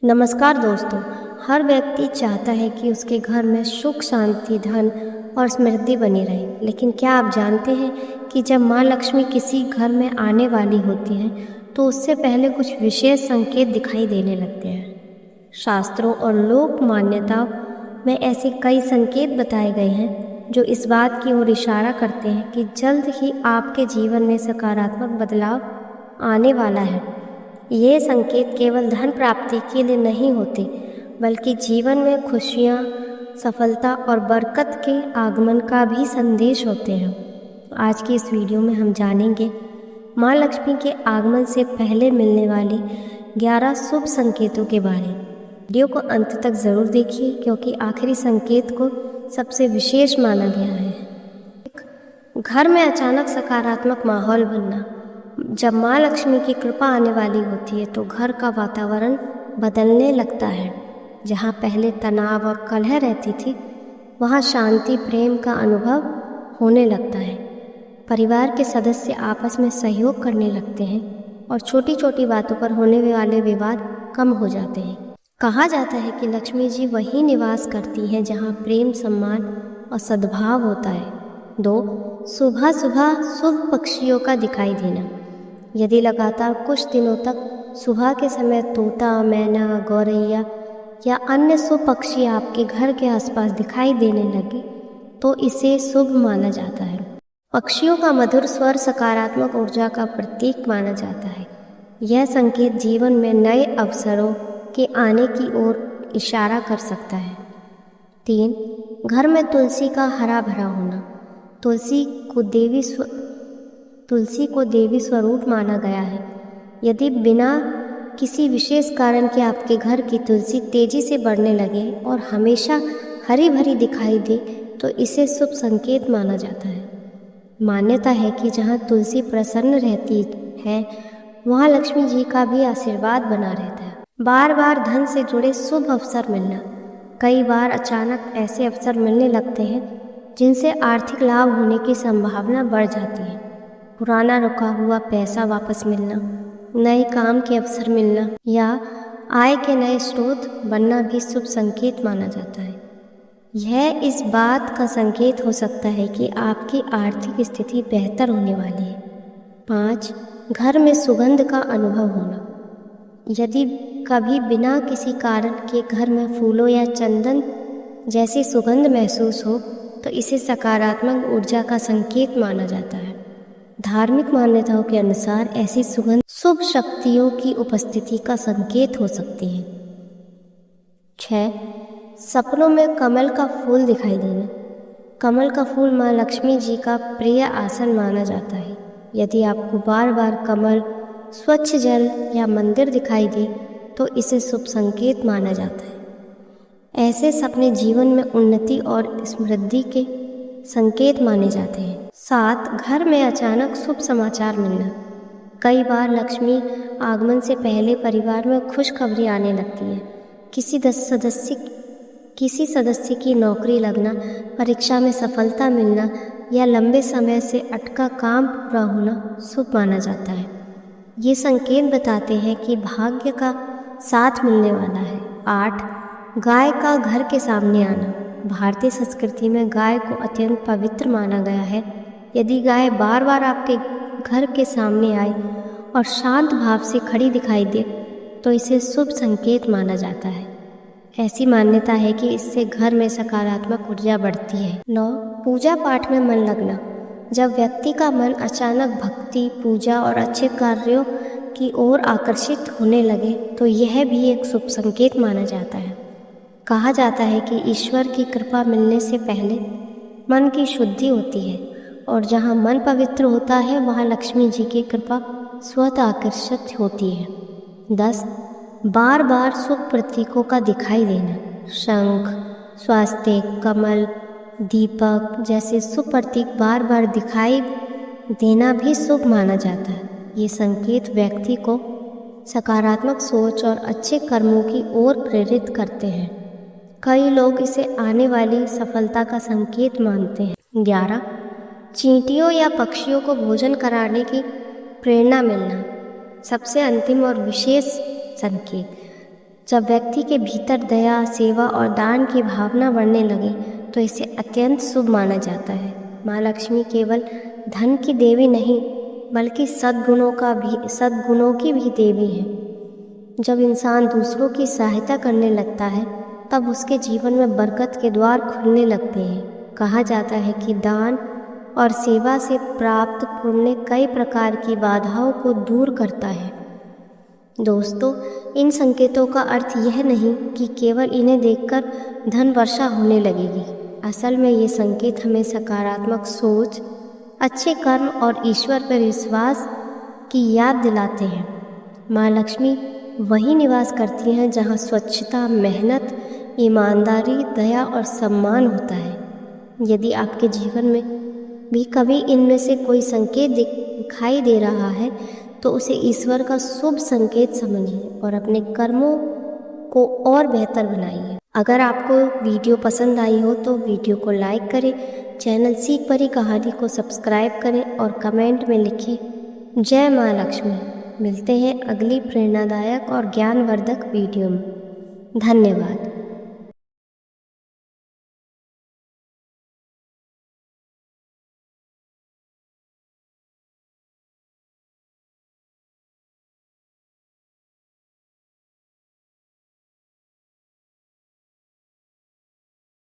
नमस्कार दोस्तों। हर व्यक्ति चाहता है कि उसके घर में सुख शांति धन और समृद्धि बनी रहे, लेकिन क्या आप जानते हैं कि जब माँ लक्ष्मी किसी घर में आने वाली होती हैं तो उससे पहले कुछ विशेष संकेत दिखाई देने लगते हैं। शास्त्रों और लोक मान्यताओं में ऐसे कई संकेत बताए गए हैं जो इस बात की ओर इशारा करते हैं कि जल्द ही आपके जीवन में सकारात्मक बदलाव आने वाला है। ये संकेत केवल धन प्राप्ति के लिए नहीं होते, बल्कि जीवन में खुशियाँ, सफलता और बरकत के आगमन का भी संदेश होते हैं। आज की इस वीडियो में हम जानेंगे माँ लक्ष्मी के आगमन से पहले मिलने वाले 11 शुभ संकेतों के बारे में। वीडियो को अंत तक ज़रूर देखिए, क्योंकि आखिरी संकेत को सबसे विशेष माना गया है। घर में अचानक सकारात्मक माहौल बनना। जब माँ लक्ष्मी की कृपा आने वाली होती है तो घर का वातावरण बदलने लगता है। जहाँ पहले तनाव और कलह रहती थी, वहाँ शांति, प्रेम का अनुभव होने लगता है। परिवार के सदस्य आपस में सहयोग करने लगते हैं और छोटी छोटी बातों पर होने वाले विवाद कम हो जाते हैं। कहा जाता है कि लक्ष्मी जी वहीं निवास करती हैं जहाँ प्रेम, सम्मान और सद्भाव होता है। 2. सुबह सुबह शुभ पक्षियों का दिखाई देना। यदि लगातार कुछ दिनों तक सुबह के समय तोता, मैना, गौरैया या अन्य शुभ पक्षी आपके घर के आसपास दिखाई देने लगे तो इसे शुभ माना जाता है। पक्षियों का मधुर स्वर सकारात्मक ऊर्जा का प्रतीक माना जाता है। यह संकेत जीवन में नए अवसरों के आने की ओर इशारा कर सकता है। 3. घर में तुलसी का हरा भरा होना। तुलसी को देवी स्वरूप माना गया है। यदि बिना किसी विशेष कारण के आपके घर की तुलसी तेजी से बढ़ने लगे और हमेशा हरी भरी दिखाई दे तो इसे शुभ संकेत माना जाता है। मान्यता है कि जहाँ तुलसी प्रसन्न रहती है, वहाँ लक्ष्मी जी का भी आशीर्वाद बना रहता है। बार बार धन से जुड़े शुभ अवसर मिलना। कई बार अचानक ऐसे अवसर मिलने लगते हैं जिनसे आर्थिक लाभ होने की संभावना बढ़ जाती है। पुराना रुका हुआ पैसा वापस मिलना, नए काम के अवसर मिलना या आय के नए स्रोत बनना भी शुभ संकेत माना जाता है। यह इस बात का संकेत हो सकता है कि आपकी आर्थिक स्थिति बेहतर होने वाली है। 5. घर में सुगंध का अनुभव होना। यदि कभी बिना किसी कारण के घर में फूलों या चंदन जैसी सुगंध महसूस हो तो इसे सकारात्मक ऊर्जा का संकेत माना जाता है। धार्मिक मान्यताओं के अनुसार ऐसी सुगंध शुभ शक्तियों की उपस्थिति का संकेत हो सकती है। 6. सपनों में कमल का फूल दिखाई देना। कमल का फूल माँ लक्ष्मी जी का प्रिय आसन माना जाता है। यदि आपको बार बार कमल, स्वच्छ जल या मंदिर दिखाई दे तो इसे शुभ संकेत माना जाता है। ऐसे सपने जीवन में उन्नति और समृद्धि के संकेत माने जाते हैं। 7. घर में अचानक शुभ समाचार मिलना। कई बार लक्ष्मी आगमन से पहले परिवार में खुशखबरी आने लगती है। किसी सदस्य की नौकरी लगना, परीक्षा में सफलता मिलना या लंबे समय से अटका काम पूरा होना शुभ माना जाता है। ये संकेत बताते हैं कि भाग्य का साथ मिलने वाला है। 8. गाय का घर के सामने आना। भारतीय संस्कृति में गाय को अत्यंत पवित्र माना गया है। यदि गाय बार बार आपके घर के सामने आए और शांत भाव से खड़ी दिखाई दे तो इसे शुभ संकेत माना जाता है। ऐसी मान्यता है कि इससे घर में सकारात्मक ऊर्जा बढ़ती है। 9. पूजा पाठ में मन लगना। जब व्यक्ति का मन अचानक भक्ति, पूजा और अच्छे कार्यों की ओर आकर्षित होने लगे तो यह भी एक शुभ संकेत माना जाता है। कहा जाता है कि ईश्वर की कृपा मिलने से पहले मन की शुद्धि होती है और जहाँ मन पवित्र होता है वहाँ लक्ष्मी जी की कृपा स्वतः आकर्षित होती है। 10. बार बार शुभ प्रतीकों का दिखाई देना। शंख, स्वास्तिक, कमल, दीपक जैसे शुभ प्रतीक बार बार दिखाई देना भी शुभ माना जाता है। ये संकेत व्यक्ति को सकारात्मक सोच और अच्छे कर्मों की ओर प्रेरित करते हैं। कई लोग इसे आने वाली सफलता का संकेत मानते हैं। 11. चींटियों या पक्षियों को भोजन कराने की प्रेरणा मिलना। सबसे अंतिम और विशेष संकेत जब व्यक्ति के भीतर दया, सेवा और दान की भावना बढ़ने लगे तो इसे अत्यंत शुभ माना जाता है। माँ लक्ष्मी केवल धन की देवी नहीं बल्कि सद्गुणों की भी देवी है। जब इंसान दूसरों की सहायता करने लगता है तब उसके जीवन में बरकत के द्वार खुलने लगते हैं। कहा जाता है कि दान और सेवा से प्राप्त पुण्य कई प्रकार की बाधाओं को दूर करता है। दोस्तों, इन संकेतों का अर्थ यह नहीं कि केवल इन्हें देखकर धन वर्षा होने लगेगी। असल में ये संकेत हमें सकारात्मक सोच, अच्छे कर्म और ईश्वर पर विश्वास की याद दिलाते हैं। माँ लक्ष्मी वहीं निवास करती हैं जहाँ स्वच्छता, मेहनत, ईमानदारी, दया और सम्मान होता है। यदि आपके जीवन में भी कभी इनमें से कोई संकेत दिखाई दे रहा है तो उसे ईश्वर का शुभ संकेत समझिए और अपने कर्मों को और बेहतर बनाइए। अगर आपको वीडियो पसंद आई हो तो वीडियो को लाइक करें, चैनल सीख परी कहानी को सब्सक्राइब करें और कमेंट में लिखें जय माँ लक्ष्मी। मिलते हैं अगली प्रेरणादायक और ज्ञानवर्धक वीडियो में। धन्यवाद।